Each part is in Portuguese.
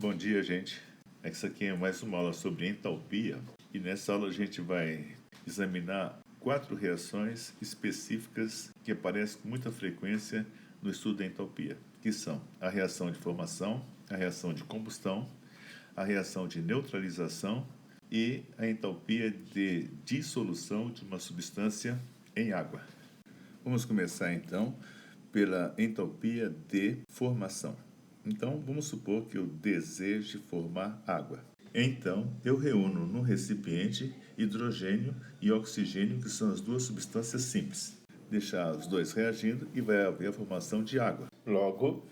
Bom dia, gente. Essa aqui é mais uma aula sobre entalpia e nessa aula a gente vai examinar 4 reações específicas que aparecem com muita frequência no estudo da entalpia, que são a reação de formação, a reação de combustão, a reação de neutralização e a entalpia de dissolução de uma substância em água. Vamos começar então pela entalpia de formação. Então, vamos supor que eu deseje formar água. Então, eu reúno no recipiente hidrogênio e oxigênio, que são as duas substâncias simples. Deixar os dois reagindo e vai haver a formação de água. Logo,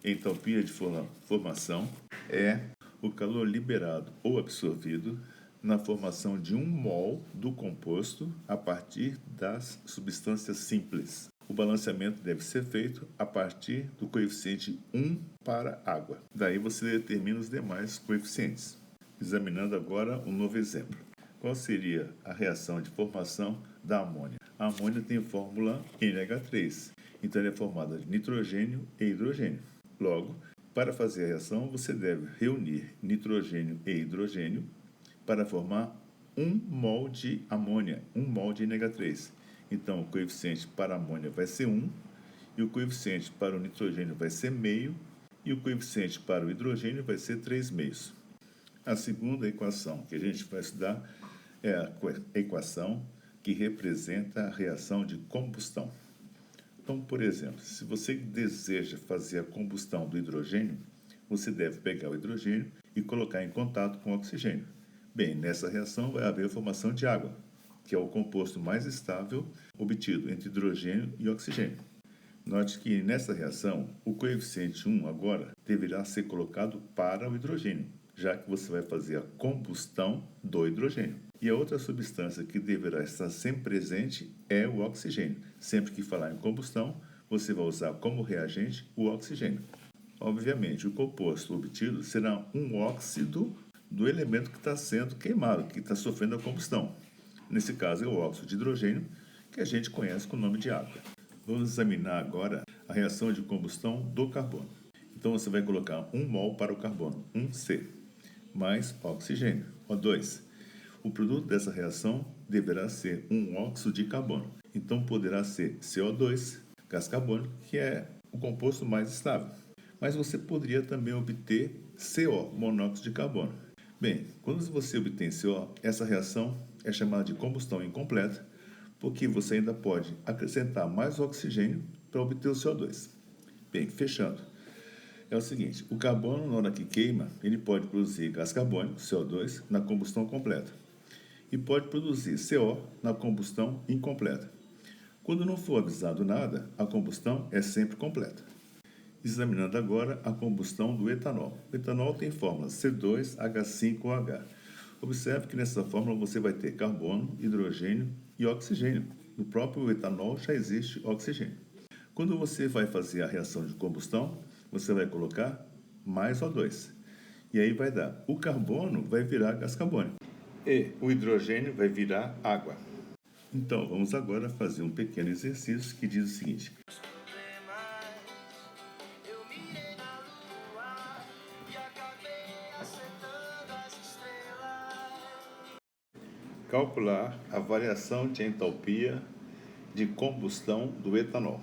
entalpia de formação é o calor liberado ou absorvido na formação de 1 mol do composto a partir das substâncias simples. O balanceamento deve ser feito a partir do coeficiente 1 para água. Daí você determina os demais coeficientes. Examinando agora um novo exemplo. Qual seria a reação de formação da amônia? A amônia tem fórmula NH3, então ela é formada de nitrogênio e hidrogênio. Logo, para fazer a reação, você deve reunir nitrogênio e hidrogênio para formar 1 mol de amônia, 1 mol de NH3. Então, o coeficiente para a amônia vai ser 1, e o coeficiente para o nitrogênio vai ser meio, e o coeficiente para o hidrogênio vai ser 3 meios. A segunda equação que a gente vai estudar é a equação que representa a reação de combustão. Então, por exemplo, se você deseja fazer a combustão do hidrogênio, você deve pegar o hidrogênio e colocar em contato com o oxigênio. Bem, nessa reação vai haver a formação de água, que é o composto mais estável obtido entre hidrogênio e oxigênio. Note que nessa reação, o coeficiente 1 agora deverá ser colocado para o hidrogênio, já que você vai fazer a combustão do hidrogênio. E a outra substância que deverá estar sempre presente é o oxigênio. Sempre que falar em combustão, você vai usar como reagente o oxigênio. Obviamente, o composto obtido será um óxido do elemento que está sendo queimado, que está sofrendo a combustão. Nesse caso é o óxido de hidrogênio, que a gente conhece com o nome de água. Vamos examinar agora a reação de combustão do carbono. Então você vai colocar 1 mol para o carbono, 1C, mais oxigênio, O2. O produto dessa reação deverá ser um óxido de carbono. Então poderá ser CO2, gás carbônico, que é o composto mais estável. Mas você poderia também obter CO, monóxido de carbono. Bem, quando você obtém CO, essa reação é chamada de combustão incompleta, porque você ainda pode acrescentar mais oxigênio para obter o CO2. Bem, fechando. É o seguinte, o carbono, na hora que queima, ele pode produzir gás carbônico, CO2, na combustão completa. E pode produzir CO na combustão incompleta. Quando não for avisado nada, a combustão é sempre completa. Examinando agora a combustão do etanol. O etanol tem fórmula C2H5OH. Observe que nessa fórmula você vai ter carbono, hidrogênio e oxigênio. No próprio etanol já existe oxigênio. Quando você vai fazer a reação de combustão, você vai colocar mais O2. E aí vai dar, o carbono vai virar gás carbônico e o hidrogênio vai virar água. Então, vamos agora fazer um pequeno exercício que diz o seguinte. Calcular a variação de entalpia de combustão do etanol.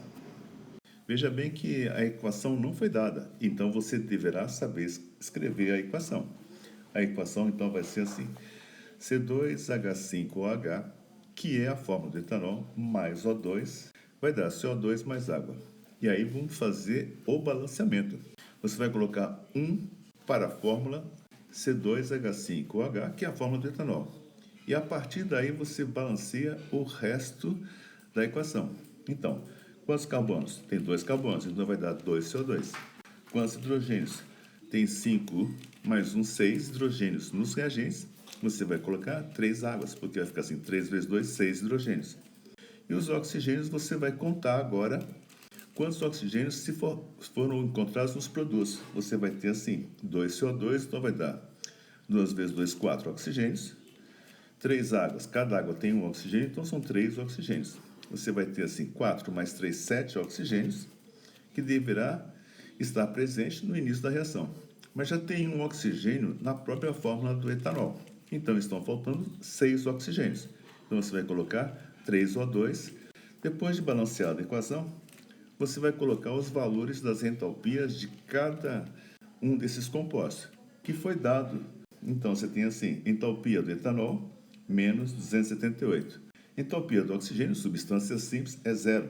Veja bem que a equação não foi dada, então você deverá saber escrever a equação. A equação então vai ser assim, C2H5OH, que é a fórmula do etanol, mais O2, vai dar CO2 mais água. E aí vamos fazer o balanceamento. Você vai colocar 1 para a fórmula C2H5OH, que é a fórmula do etanol. E a partir daí você balanceia o resto da equação. Então, quantos carbonos? Tem 2 carbonos, então vai dar 2 CO2. Quantos hidrogênios? Tem 5 mais 1, 6 hidrogênios. Nos reagentes, você vai colocar 3 águas, porque vai ficar assim, 3 vezes 2, 6 hidrogênios. E os oxigênios você vai contar agora quantos oxigênios foram encontrados nos produtos. Você vai ter assim, 2 CO2, então vai dar 2 vezes 2, 4 oxigênios. 3 águas, cada água tem um oxigênio, então são 3 oxigênios. Você vai ter assim 4 mais 3, 7 oxigênios, que deverá estar presente no início da reação. mas já tem um oxigênio na própria fórmula do etanol. Então estão faltando 6 oxigênios. Então você vai colocar 3O2. Depois de balanceada a equação, você vai colocar os valores das entalpias de cada um desses compostos, que foi dado. Então você tem assim, entalpia do etanol, menos 278. Entalpia do oxigênio, substância simples, é zero.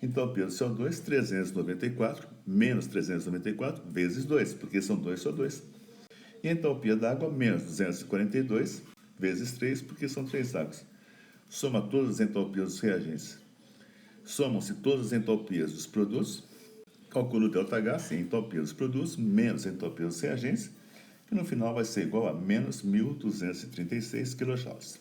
Entalpia do CO2, 394, menos 394, vezes 2, porque são 2 CO2. E a entalpia da água, menos 242, vezes 3, porque são 3 águas. Soma todas as entalpias dos reagentes. Somam-se todas as entalpias dos produtos. Calcula o ΔH, sim, entalpia dos produtos, menos a entalpia dos reagentes, que no final vai ser igual a menos 1.236 kJ.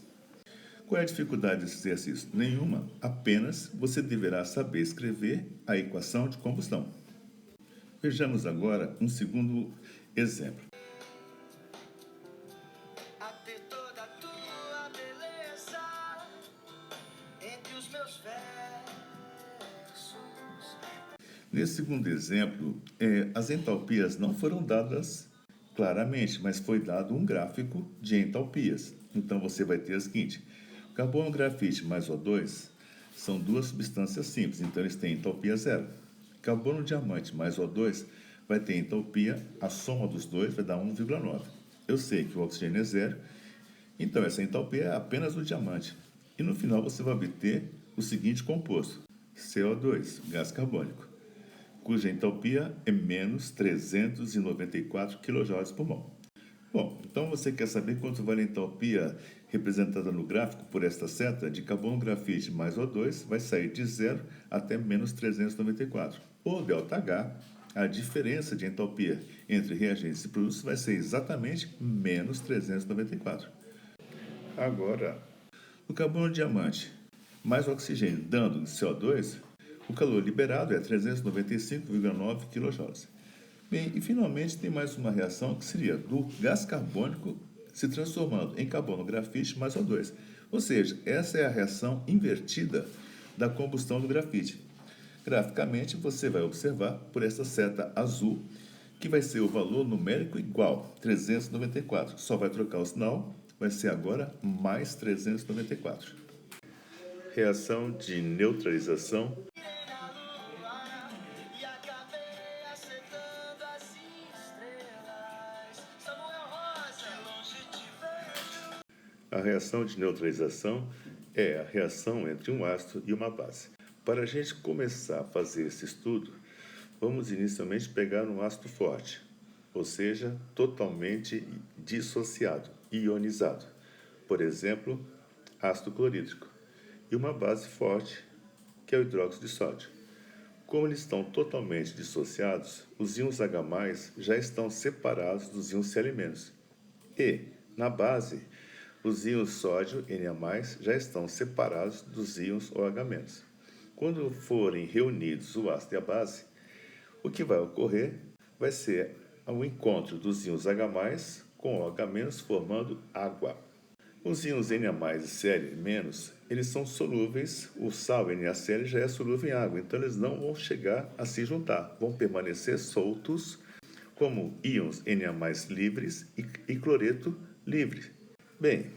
Qual é a dificuldade desse exercício? Nenhuma, apenas você deverá saber escrever a equação de combustão. Vejamos agora um segundo exemplo. Nesse segundo exemplo, as entalpias não foram dadas claramente, mas foi dado um gráfico de entalpias. Então você vai ter o seguinte: carbono, grafite mais O2 são duas substâncias simples, então eles têm entalpia zero. Carbono, diamante mais O2 vai ter entalpia, a soma dos dois vai dar 1,9. Eu sei que o oxigênio é zero, então essa entalpia é apenas do diamante. E no final você vai obter o seguinte composto: CO2, gás carbônico, cuja entalpia é menos 394 kJ por mol. Bom, então você quer saber quanto vale a entalpia representada no gráfico por esta seta de carbono, grafite mais O2, vai sair de 0 até menos 394. O ΔH, a diferença de entalpia entre reagentes e produtos, vai ser exatamente menos 394. Agora, o carbono diamante mais oxigênio dando CO2, o calor liberado é 395,9 kJ. Bem, e finalmente tem mais uma reação que seria do gás carbônico se transformando em carbono, grafite mais O2. Ou seja, essa é a reação invertida da combustão do grafite. Graficamente, você vai observar por essa seta azul que vai ser o valor numérico igual, 394. Só vai trocar o sinal, vai ser agora mais 394. Reação de neutralização. A reação de neutralização é a reação entre um ácido e uma base. Para a gente começar a fazer esse estudo, vamos inicialmente pegar um ácido forte, ou seja, totalmente dissociado, ionizado. Por exemplo, ácido clorídrico. E uma base forte, que é o hidróxido de sódio. Como eles estão totalmente dissociados, os íons H+, já estão separados dos íons Cl-. E, na base, os íons sódio, Na+, já estão separados dos íons OH-. Quando forem reunidos o ácido e a base, o que vai ocorrer vai ser o encontro dos íons H+, com OH- formando água. Os íons Na+, e Cl-, eles são solúveis, o sal NaCl já é solúvel em água, então eles não vão chegar a se juntar, vão permanecer soltos como íons Na+ livres e cloreto livre. Bem,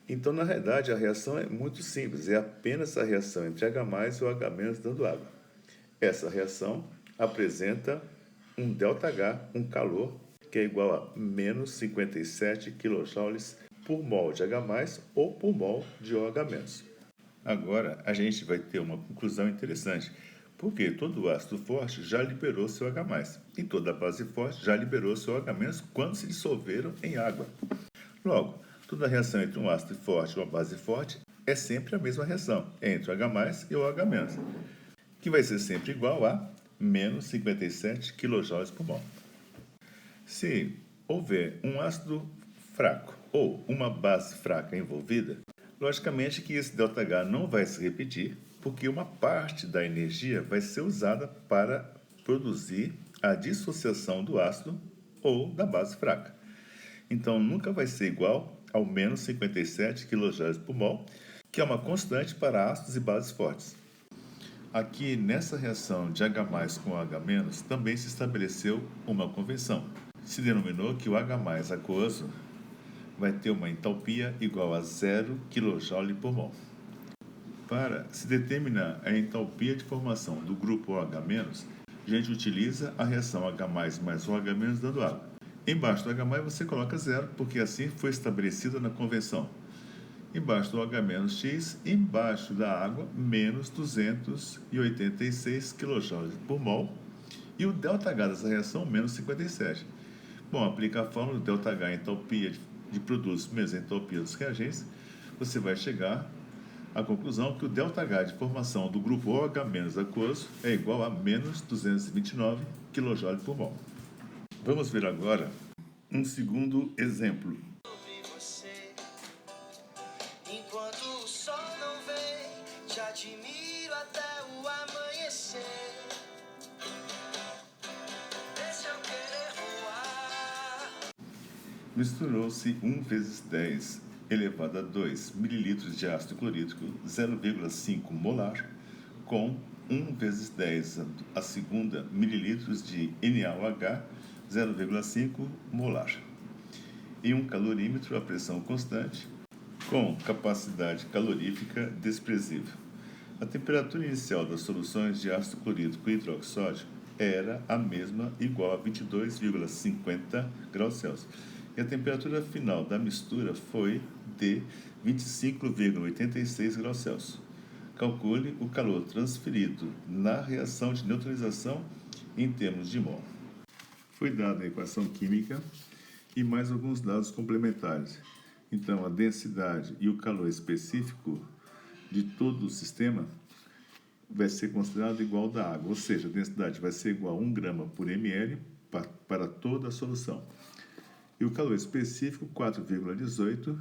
então na realidade a reação é muito simples, é apenas a reação entre H+ e OH- dando água. Essa reação apresenta um ΔH, um calor, que é igual a menos 57 kJ por mol de H+, ou por mol de OH-. Agora, a gente vai ter uma conclusão interessante, porque todo ácido forte já liberou seu H+, e toda base forte já liberou seu OH- quando se dissolveram em água. Logo, toda reação entre um ácido forte e uma base forte é sempre a mesma reação, entre o H+ e o OH-, que vai ser sempre igual a menos 57 kJ por mol. Se houver um ácido fraco ou uma base fraca envolvida, logicamente que esse ΔH não vai se repetir, porque uma parte da energia vai ser usada para produzir a dissociação do ácido ou da base fraca. Então, nunca vai ser igual ao menos 57 kJ por mol, que é uma constante para ácidos e bases fortes. Aqui, nessa reação de H+ com OH- também se estabeleceu uma convenção. Se denominou que o H+ aquoso vai ter uma entalpia igual a 0 kJ por mol. Para se determinar a entalpia de formação do grupo OH-, a gente utiliza a reação H+ mais OH- dando água. Embaixo do H+ você coloca 0, porque assim foi estabelecida na convenção. Embaixo do OH-X, embaixo da água, menos 286 kJ por mol. E o ΔH dessa reação, menos 57. Bom, aplica a fórmula do ΔH, entalpia de produtos menos a entalpia dos reagentes, você vai chegar à conclusão que o ΔH de formação do grupo OH- aquoso é igual a menos 229 kJ por mol. Vamos ver agora um segundo exemplo. Enquanto o sol não vem, te admiro até o amanhecer. Deixa eu querer voar. Misturou-se 1 vezes 10 elevado a 2 ml de ácido clorídrico 0,5 molar com 1 vezes 10 a segunda mililitros de NaOH 0,5 molar. Em um calorímetro a pressão constante com capacidade calorífica desprezível. A temperatura inicial das soluções de ácido clorídrico e hidroxódio era a mesma, igual a 22,50 graus Celsius. E a temperatura final da mistura foi de 25,86 graus Celsius. Calcule o calor transferido na reação de neutralização em termos de mol. Foi dada a equação química e mais alguns dados complementares. Então, a densidade e o calor específico de todo o sistema vai ser considerado igual ao da água, ou seja, a densidade vai ser igual a 1 grama por ml para toda a solução. E o calor específico, 4,18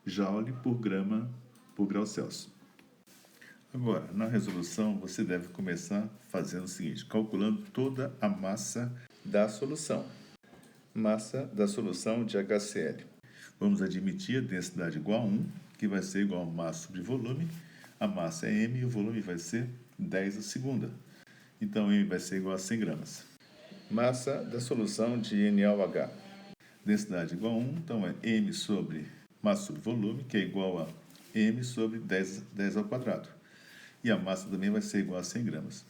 joule por grama por grau Celsius. Agora, na resolução, você deve começar fazendo o seguinte, calculando toda a massa da solução. Massa da solução de HCl. Vamos admitir a densidade igual a 1, que vai ser igual a massa sobre volume. A massa é m e o volume vai ser 10 a segunda. Então, m vai ser igual a 100 gramas. Massa da solução de NaOH. Densidade igual a 1, então é m sobre massa sobre volume, que é igual a m sobre 10 ao quadrado. E a massa também vai ser igual a 100 gramas.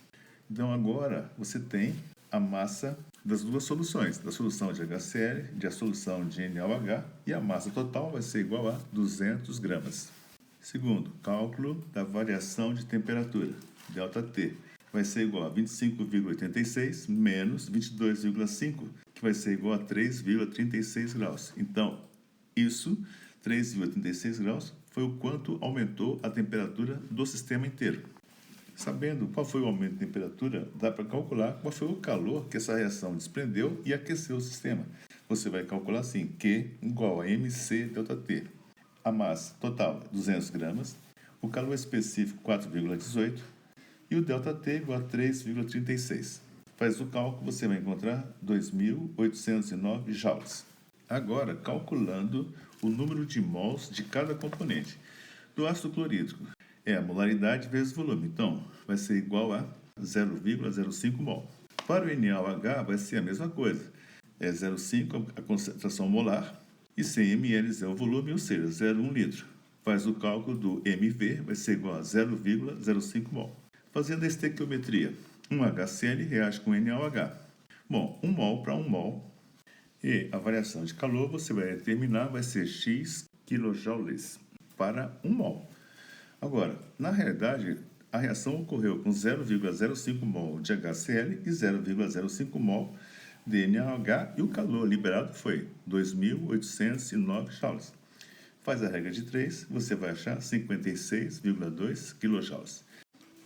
Então, agora você tem a massa das duas soluções, da solução de HCl, da solução de NaOH, e a massa total vai ser igual a 200 gramas. Segundo, cálculo da variação de temperatura, ΔT, vai ser igual a 25,86 menos 22,5, que vai ser igual a 3,36 graus. Então, isso, 3,36 graus, foi o quanto aumentou a temperatura do sistema inteiro. Sabendo qual foi o aumento de temperatura, dá para calcular qual foi o calor que essa reação desprendeu e aqueceu o sistema. Você vai calcular assim, Q igual a mc ΔT. A massa total, 200 gramas, o calor específico, 4,18, e o ΔT igual a 3,36. Faz o cálculo, você vai encontrar 2.809 joules. Agora, calculando o número de mols de cada componente. Do ácido clorídrico, é a molaridade vezes volume. Então, vai ser igual a 0,05 mol. Para o NaOH, vai ser a mesma coisa. É 0,5 a concentração molar e 100 ml é o volume, ou seja, 0,1 litro. Faz o cálculo do MV, vai ser igual a 0,05 mol. Fazendo a estequiometria, um HCl reage com NaOH. Bom, 1 mol para 1 mol. E a variação de calor você vai determinar, vai ser X kJ para 1 mol. Agora, na realidade, a reação ocorreu com 0,05 mol de HCl e 0,05 mol de NaOH e o calor liberado foi 2.809 joules. Faz a regra de 3, você vai achar 56,2 kJ.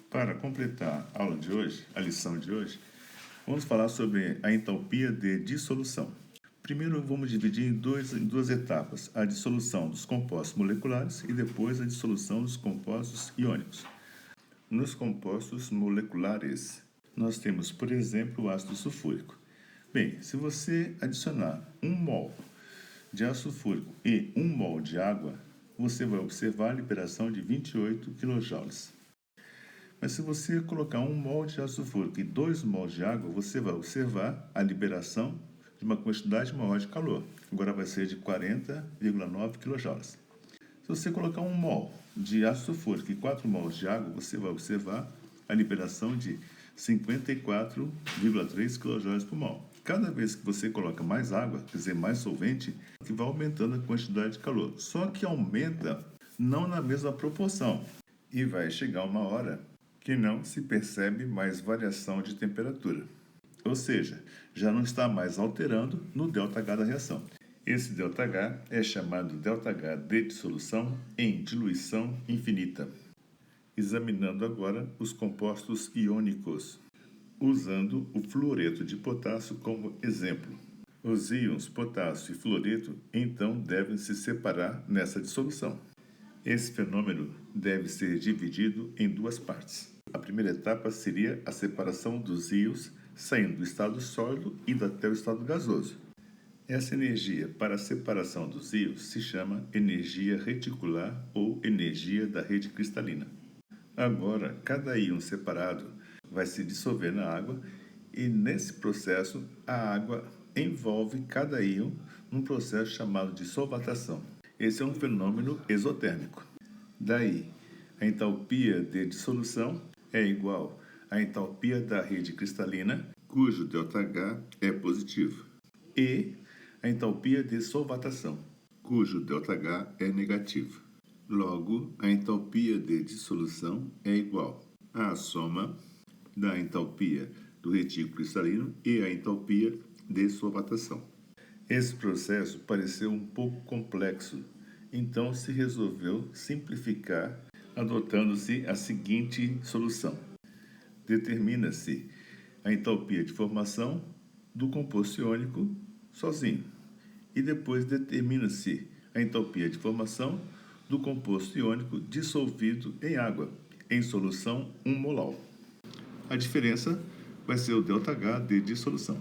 Para completar a aula de hoje, a lição de hoje, vamos falar sobre a entalpia de dissolução. Primeiro, vamos dividir em duas etapas, a dissolução dos compostos moleculares e depois a dissolução dos compostos iônicos. Nos compostos moleculares, nós temos, por exemplo, o ácido sulfúrico. Bem, se você adicionar 1 mol de ácido sulfúrico e 1 mol de água, você vai observar a liberação de 28 kJ. Mas se você colocar 1 mol de ácido sulfúrico e 2 mol de água, você vai observar a liberação de uma quantidade maior de calor. Agora vai ser de 40,9 kJ. Se você colocar 1 mol de ácido sulfúrico e 4 mols de água, você vai observar a liberação de 54,3 kJ por mol. Cada vez que você coloca mais água, quer dizer, mais solvente, que vai aumentando a quantidade de calor. Só que aumenta não na mesma proporção. E vai chegar uma hora que não se percebe mais variação de temperatura. Ou seja, já não está mais alterando no ΔH da reação. Esse ΔH é chamado ΔH de dissolução em diluição infinita. Examinando agora os compostos iônicos, usando o fluoreto de potássio como exemplo. Os íons potássio e fluoreto, então, devem se separar nessa dissolução. Esse fenômeno deve ser dividido em 2 partes. A primeira etapa seria a separação dos íons saindo do estado sólido e indo até o estado gasoso. Essa energia para a separação dos íons se chama energia reticular ou energia da rede cristalina. Agora, cada íon separado vai se dissolver na água e, nesse processo, a água envolve cada íon num processo chamado de solvatação. Esse é um fenômeno exotérmico. Daí, a entalpia de dissolução é igual à entalpia da rede cristalina, cujo ΔH é positivo, e a entalpia de solvatação, cujo ΔH é negativo. Logo, a entalpia de dissolução é igual à soma da entalpia do retículo cristalino e a entalpia de solvatação. Esse processo pareceu um pouco complexo, então se resolveu simplificar adotando-se a seguinte solução. Determina-se a entalpia de formação do composto iônico sozinho e depois determina-se a entalpia de formação do composto iônico dissolvido em água, em solução 1 molar. A diferença vai ser o ΔH de dissolução.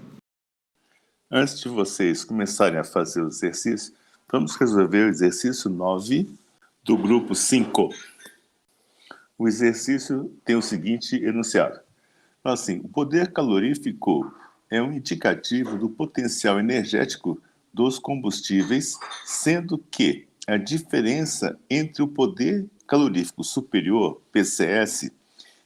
Antes de vocês começarem a fazer o exercício, vamos resolver o exercício 9 do grupo 5. O exercício tem o seguinte enunciado. Assim, o poder calorífico é um indicativo do potencial energético dos combustíveis, sendo que a diferença entre o poder calorífico superior, PCS,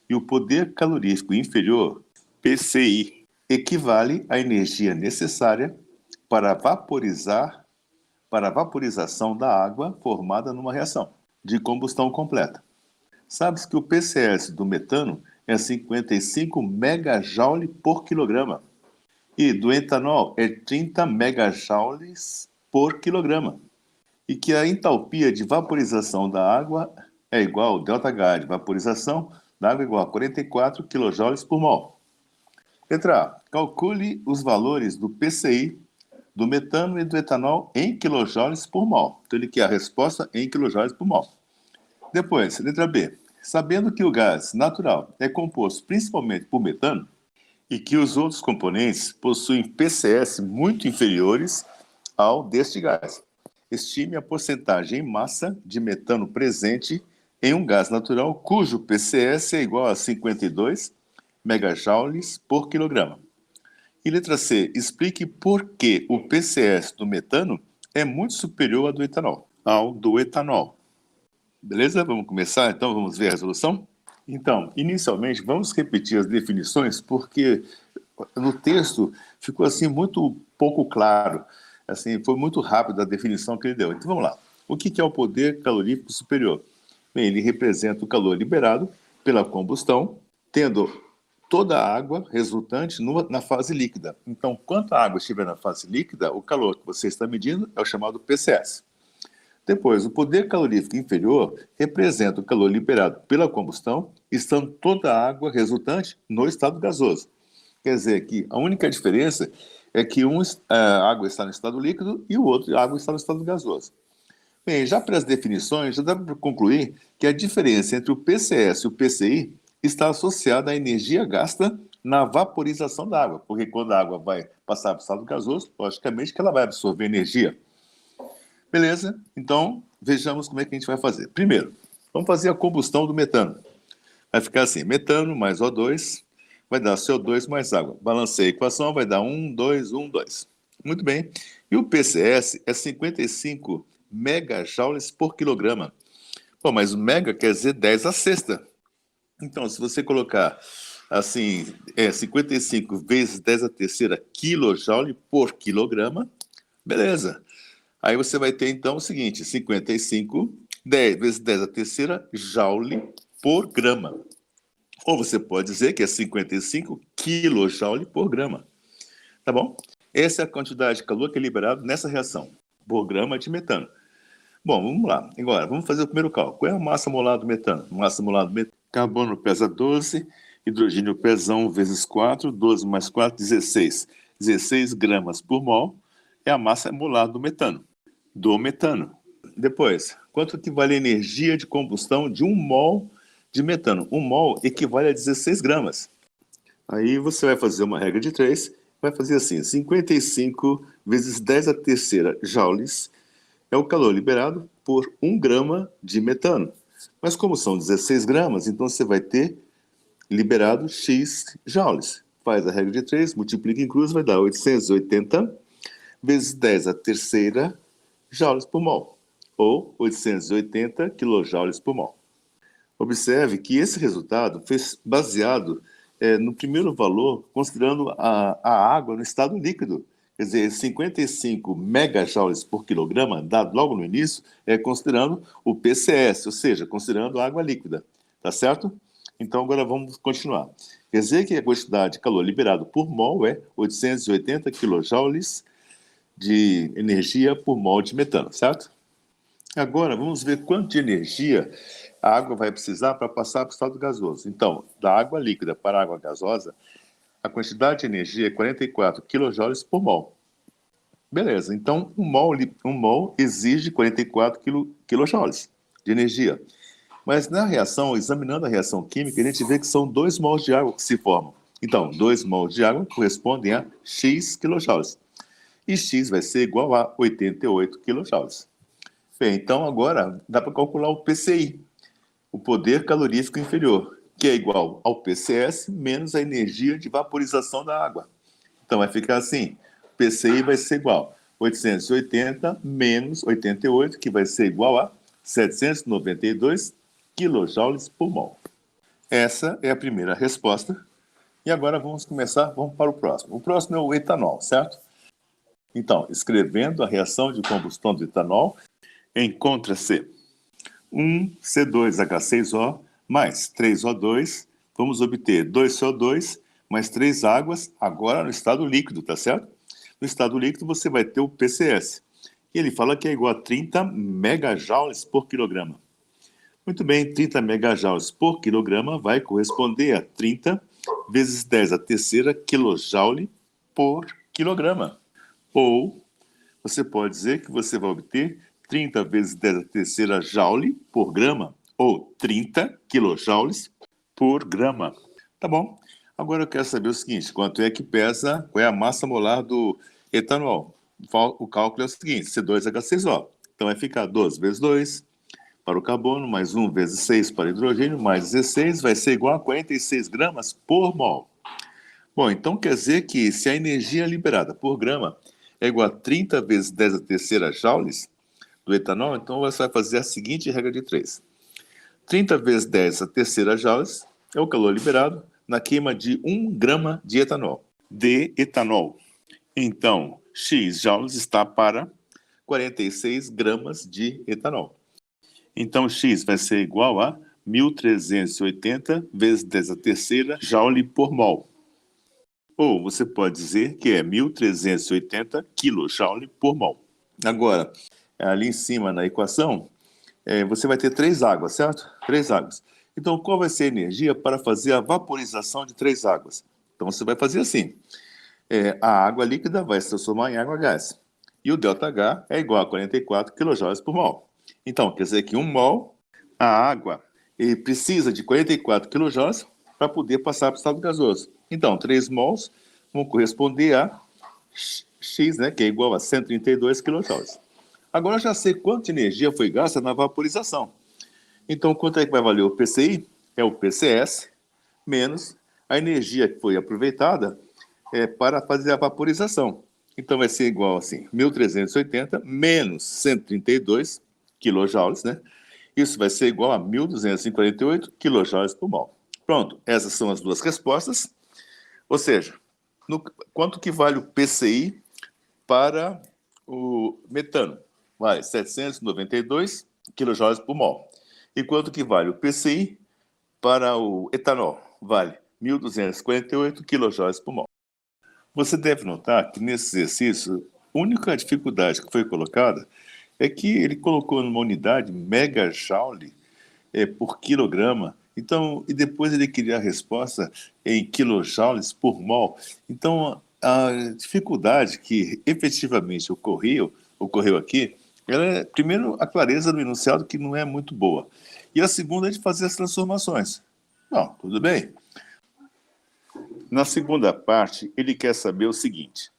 e o poder calorífico inferior, PCI, equivale à energia necessária para a vaporização da água formada numa reação de combustão completa. Sabe-se que o PCS do metano é 55 megajoule por quilograma e do etanol é 30 megajoules por quilograma. E que a entalpia de vaporização da água é igual ao ΔH de vaporização da água igual a 44 kJ por mol. Letra A. Calcule os valores do PCI, do metano e do etanol em kJ por mol. Então ele quer a resposta em kJ por mol. Depois, letra B. Sabendo que o gás natural é composto principalmente por metano e que os outros componentes possuem PCS muito inferiores ao deste gás, estime a porcentagem em massa de metano presente em um gás natural cujo PCS é igual a 52 megajoules por quilograma. E letra C, explique por que o PCS do metano é muito superior ao do etanol. Beleza? Vamos começar, então vamos ver a resolução? Então, inicialmente, vamos repetir as definições, porque no texto ficou assim muito pouco claro. Assim, foi muito rápido a definição que ele deu. Então vamos lá. O que é o poder calorífico superior? Bem, ele representa o calor liberado pela combustão, tendo toda a água resultante na fase líquida. Então, quanto a água estiver na fase líquida, o calor que você está medindo é o chamado PCS. Depois, o poder calorífico inferior representa o calor liberado pela combustão, estando toda a água resultante no estado gasoso. Quer dizer que a única diferença é que a água está no estado líquido e o outro, a água está no estado gasoso. Bem, já pelas definições, já dá para concluir que a diferença entre o PCS e o PCI está associada à energia gasta na vaporização da água, porque quando a água vai passar para o estado gasoso, logicamente que ela vai absorver energia. Beleza? Então, vejamos como é que a gente vai fazer. Primeiro, vamos fazer a combustão do metano. Vai ficar assim, metano mais O2 vai dar CO2 mais água. Balancei a equação, vai dar 1, 2, 1, 2. Muito bem. E o PCS é 55 megajoules por quilograma. Bom, mas o mega quer dizer 10 a sexta. Então, se você colocar assim, 55 vezes 10 a terceira kilojoule por quilograma, beleza. Aí você vai ter, então, o seguinte, 55, 10 vezes 10 a terceira joule por grama. Ou você pode dizer que é 55 kilojoule por grama. Tá bom? Essa é a quantidade de calor que é liberado nessa reação, por grama de metano. Bom, vamos lá. Agora, vamos fazer o primeiro cálculo. Qual é a massa molar do metano? Massa molar do metano. Carbono pesa 12, hidrogênio pesa 1 vezes 4, 12 mais 4, 16. 16 gramas por mol é a massa molar do metano. Depois, quanto equivale a energia de combustão de 1 mol de metano? 1 mol equivale a 16 gramas. Aí você vai fazer uma regra de 3, vai fazer assim, 55 vezes 10 a terceira joules é o calor liberado por 1 grama de metano. Mas como são 16 gramas, então você vai ter liberado X joules. Faz a regra de 3, multiplica em cruz, vai dar 880 vezes 10 a terceira joules por mol, ou 880 quilojoules por mol. Observe que esse resultado foi baseado no primeiro valor, considerando a água no estado líquido. Quer dizer, 55 megajoules por quilograma, dado logo no início, considerando o PCS, ou seja, considerando a água líquida. Tá certo? Então, agora vamos continuar. Quer dizer que a quantidade de calor liberado por mol é 880 quilojoules de energia por mol de metano, certo? Agora, vamos ver quanto de energia a água vai precisar para passar para o estado gasoso. Então, da água líquida para a água gasosa, a quantidade de energia é 44 kJ por mol. Beleza, então um mol exige 44 kJ de energia. Mas na reação, examinando a reação química, a gente vê que são 2 mols de água que se formam. Então, 2 mols de água correspondem a X kJ. E X vai ser igual a 88 kJ. Bem, então agora dá para calcular o PCI, o poder calorífico inferior, que é igual ao PCS menos a energia de vaporização da água. Então vai ficar assim, PCI vai ser igual a 880 menos 88, que vai ser igual a 792 quilojoules por mol. Essa é a primeira resposta. E agora vamos para o próximo. O próximo é o etanol, certo? Então, escrevendo a reação de combustão do etanol, encontra-se 1C2H6O mais 3O2, vamos obter 2CO2 mais 3 águas, agora no estado líquido, tá certo? No estado líquido você vai ter o PCS. E ele fala que é igual a 30 megajoules por quilograma. Muito bem, 30 megajoules por quilograma vai corresponder a 30 vezes 10 a terceira quilojoule por quilograma. Ou você pode dizer que você vai obter 30 vezes 10 a terceira joule por grama, ou 30 quilojoules por grama. Tá bom? Agora eu quero saber o seguinte, quanto é que pesa, qual é a massa molar do etanol? O cálculo é o seguinte, C2H6O. Então vai ficar 12 vezes 2 para o carbono, mais 1 vezes 6 para o hidrogênio, mais 16 vai ser igual a 46 gramas por mol. Bom, então quer dizer que se a energia liberada por grama é igual a 30 vezes 10 a terceira joules do etanol, então você vai fazer a seguinte regra de 3. 30 vezes 10 a terceira joules é o calor liberado na queima de 1 grama de etanol. Então, X joules está para 46 gramas de etanol. Então, X vai ser igual a 1.380 vezes 10 a terceira joule por mol. Ou você pode dizer que é 1.380 kJ por mol. Agora, ali em cima na equação, você vai ter 3 águas, certo? 3 águas. Então, qual vai ser a energia para fazer a vaporização de 3 águas? Então, você vai fazer assim. A água líquida vai se transformar em água gás. E o ΔH é igual a 44 kJ por mol. Então, quer dizer que 1 mol, a água precisa de 44 kJ para poder passar para o estado gasoso. Então, 3 mols vão corresponder a X, né, que é igual a 132 kJ. Agora eu já sei quanta energia foi gasta na vaporização. Então, quanto é que vai valer o PCI? É o PCS menos a energia que foi aproveitada para fazer a vaporização. Então vai ser igual assim, 1.380 menos 132 quilojoules, né? Isso vai ser igual a 1.248 quilojoules por mol. Pronto, essas são as duas respostas. Ou seja, quanto que vale o PCI para o metano? Vale 792 quilojoules por mol. E quanto que vale o PCI para o etanol? Vale 1.248 quilojoules por mol. Você deve notar que nesse exercício, a única dificuldade que foi colocada é que ele colocou numa unidade megajoule por quilograma. Então, e depois ele queria a resposta em quilojoules por mol. Então, a dificuldade que efetivamente ocorreu aqui, ela é, primeiro, a clareza do enunciado, que não é muito boa. E a segunda é de fazer as transformações. Não, tudo bem. Na segunda parte, ele quer saber o seguinte.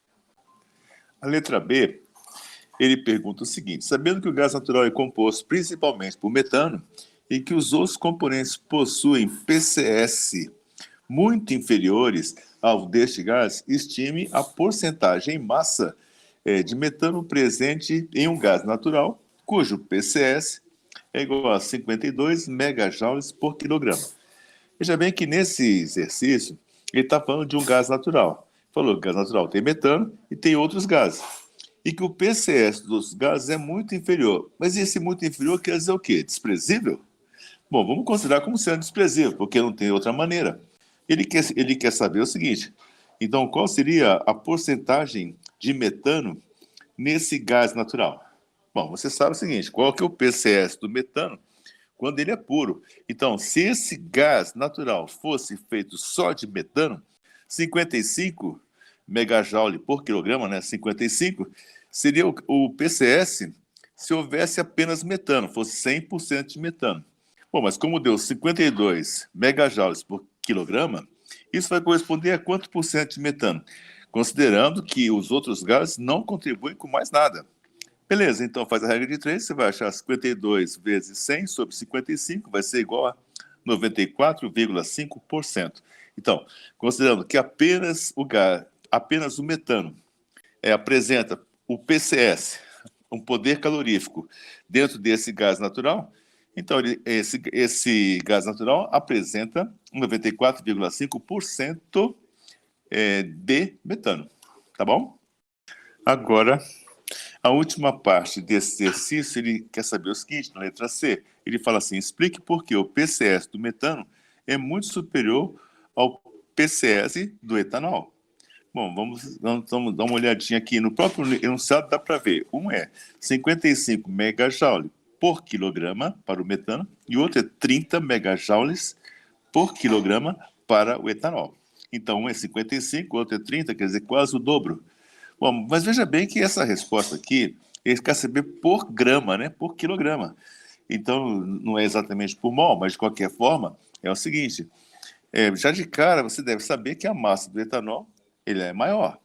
A letra B, ele pergunta o seguinte: sabendo que o gás natural é composto principalmente por metano e que os outros componentes possuem PCS muito inferiores ao deste gás, estime a porcentagem em massa de metano presente em um gás natural, cujo PCS é igual a 52 megajoules por quilograma. Veja bem que nesse exercício, ele está falando de um gás natural. Falou que gás natural tem metano e tem outros gases. E que o PCS dos gases é muito inferior. Mas esse muito inferior quer dizer o quê? Desprezível? Bom, vamos considerar como sendo desprezível, porque não tem outra maneira. Ele quer saber o seguinte: então, qual seria a porcentagem de metano nesse gás natural? Bom, você sabe o seguinte: qual que é o PCS do metano quando ele é puro? Então, se esse gás natural fosse feito só de metano, 55 megajoule por quilograma, né? 55, seria o PCS se houvesse apenas metano, fosse 100% de metano. Bom, mas como deu 52 megajoules por quilograma, isso vai corresponder a quanto por cento de metano? Considerando que os outros gases não contribuem com mais nada. Beleza, então faz a regra de 3, você vai achar 52 vezes 100 sobre 55, vai ser igual a 94,5%. Então, considerando que apenas o metano apresenta o PCS, um poder calorífico, dentro desse gás natural, então esse gás natural apresenta 94,5% de metano. Tá bom? Agora, a última parte desse exercício, ele quer saber o seguinte, na letra C. Ele fala assim: explique por que o PCS do metano é muito superior ao PCS do etanol. Bom, vamos dar uma olhadinha aqui. No próprio enunciado dá para ver. Um é 55 megajoule por quilograma para o metano e o outro é 30 megajoules por quilograma para o etanol. Então, um é 55, o outro é 30, quer dizer, quase o dobro. Bom, mas veja bem que essa resposta aqui, ele quer saber por grama, né? Por quilograma. Então, não é exatamente por mol, mas de qualquer forma, é o seguinte: já de cara você deve saber que a massa do etanol ele é maior.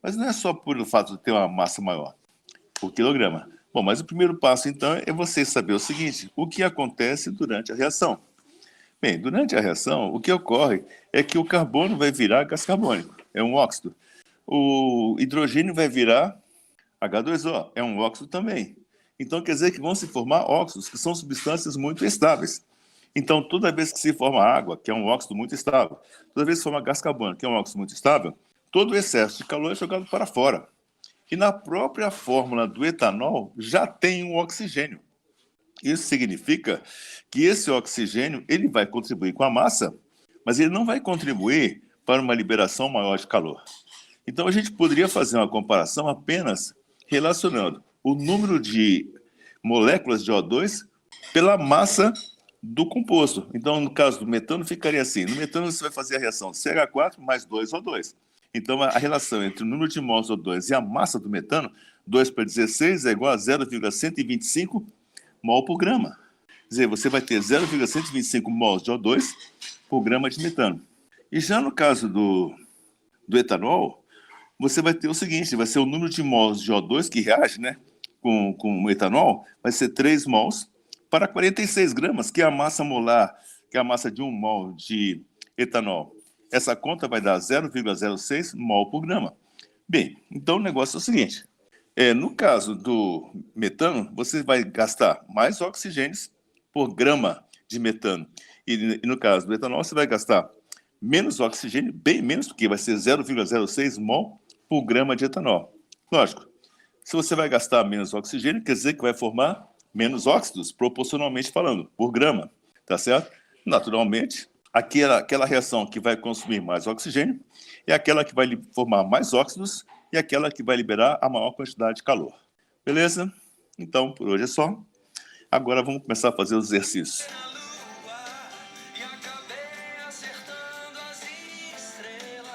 Mas não é só por o fato de ter uma massa maior por quilograma. Bom, mas o primeiro passo, então, é você saber o seguinte: o que acontece durante a reação. Bem, durante a reação, o que ocorre é que o carbono vai virar gás carbônico, é um óxido. O hidrogênio vai virar H2O, é um óxido também. Então, quer dizer que vão se formar óxidos, que são substâncias muito estáveis. Então, toda vez que se forma água, que é um óxido muito estável, toda vez que se forma gás carbônico, que é um óxido muito estável, todo o excesso de calor é jogado para fora. E na própria fórmula do etanol já tem um oxigênio. Isso significa que esse oxigênio ele vai contribuir com a massa, mas ele não vai contribuir para uma liberação maior de calor. Então, a gente poderia fazer uma comparação apenas relacionando o número de moléculas de O2 pela massa do composto. Então, no caso do metano, ficaria assim. No metano, você vai fazer a reação CH4 mais 2O2. Então, a relação entre o número de mols de O2 e a massa do metano, 2 para 16 é igual a 0,125 mol por grama. Quer dizer, você vai ter 0,125 mols de O2 por grama de metano. E já no caso do etanol, você vai ter o seguinte: vai ser o número de mols de O2 que reage, né, com o etanol, vai ser 3 mols para 46 gramas, que é a massa molar, que é a massa de 1 mol de etanol. Essa conta vai dar 0,06 mol por grama. Bem, então o negócio é o seguinte: no caso do metano, você vai gastar mais oxigênios por grama de metano. E no caso do etanol, você vai gastar menos oxigênio, bem menos, porque vai ser 0,06 mol por grama de etanol. Lógico, se você vai gastar menos oxigênio, quer dizer que vai formar menos óxidos, proporcionalmente falando, por grama, tá certo? Naturalmente, aquela reação que vai consumir mais oxigênio é aquela que vai formar mais óxidos e aquela que vai liberar a maior quantidade de calor. Beleza? Então, por hoje é só. Agora vamos começar a fazer os exercícios. Na lua e acabei acertando as estrelas.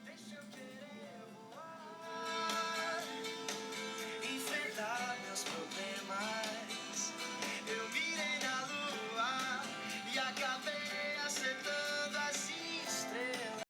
Deixa eu querer voar, enfrentar meus problemas. Eu mirei na lua e acabei